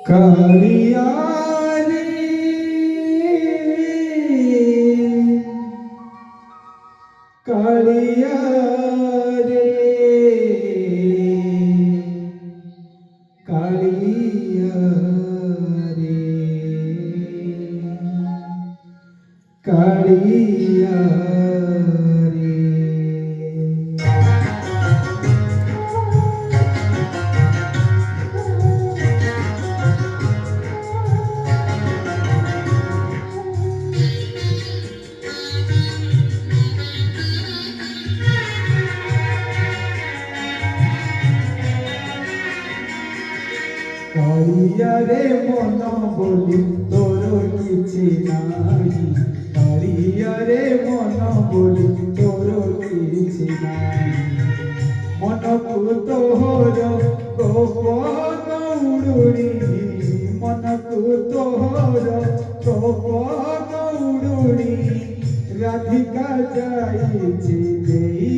कालिया रे कालिया रे कालिया रे कालिया रे कालिया रे मन बोली तोर किछि नाही कालिया रे मन बोली तोर किछि नाही मन को तोहर गोपन उडुनी मन को तोहर गोपन उडुनी राधिका जाइछि देई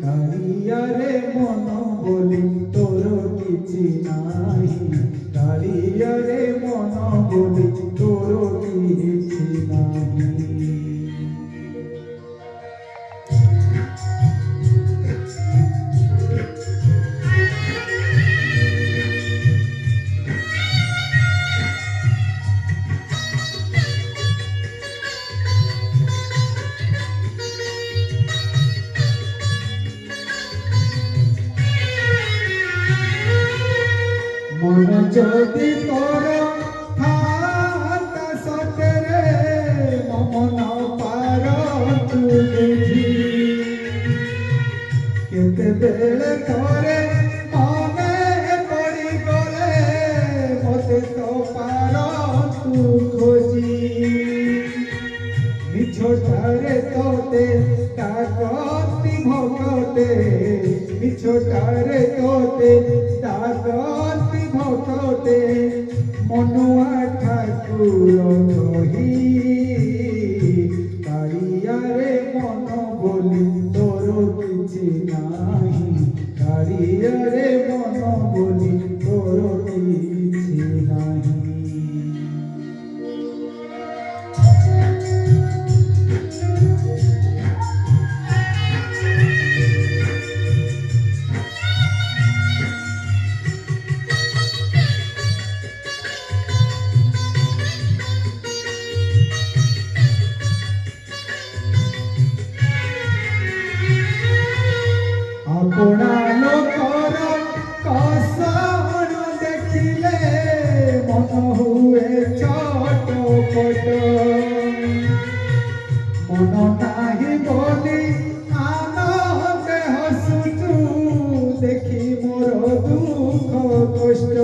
कालिया रे मन बोली तोर किछि नाही कालिया रे मन बोली तोर किछि नाही मन যদি তোর হাতা সতরে মন পার তু বুঝি কেতেবেলে তোরে মনে পড়ি গলে মতে তো পার তু খোঁজি মিছোটারে তোতে ডাকতি ভকতে মিছোটারে তোতে ডাকতি ভকতে মনুয়া ঠাকুর কহি কালিয়া রে মন বলি তোর কিছি নাহি কালিয়া রে মন বলি তোর কিছি নাহি আপনা লোকর কসন দেখিলে মন হুয়ে ছটপট মন নাহি বলি আনন্দে হসুচু দেখি মোর দুঃখ কষ্ট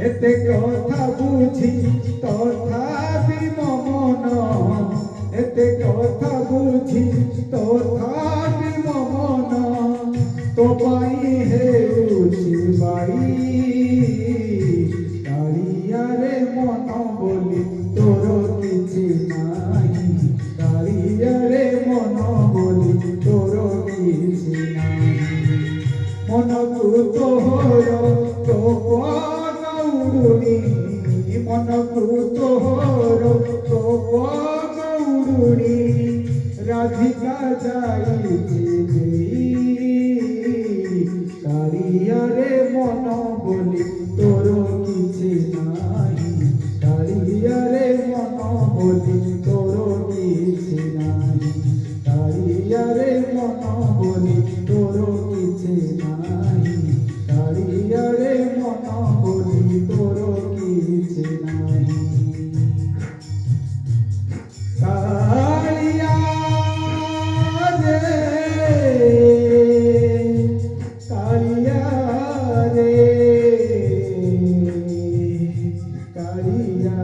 এতে কথা বুঝি তথাপি মন এতে কথা বুঝি তথাপি মন তো পাই হেউছি বাই কালিয়া রে মন বলি তোর কিছি নাই কালিয়া রে মন বলি তোর কিছি নাই মনকু তোহর গোপন উডুনি মনকু তোহর গোপন উডুনি রাধিকা যাইছি দেই কালিয়া রে মন বলি তোর কিছি নাই কালিয়া রে মন বলি তোর কিছি নাই কালিয়া রে মন বলি তোর কিছি নাই কালিয়া রে মন বলি তোর কিছি নাই কালিয়া রে কালিয়া রে কালিয়া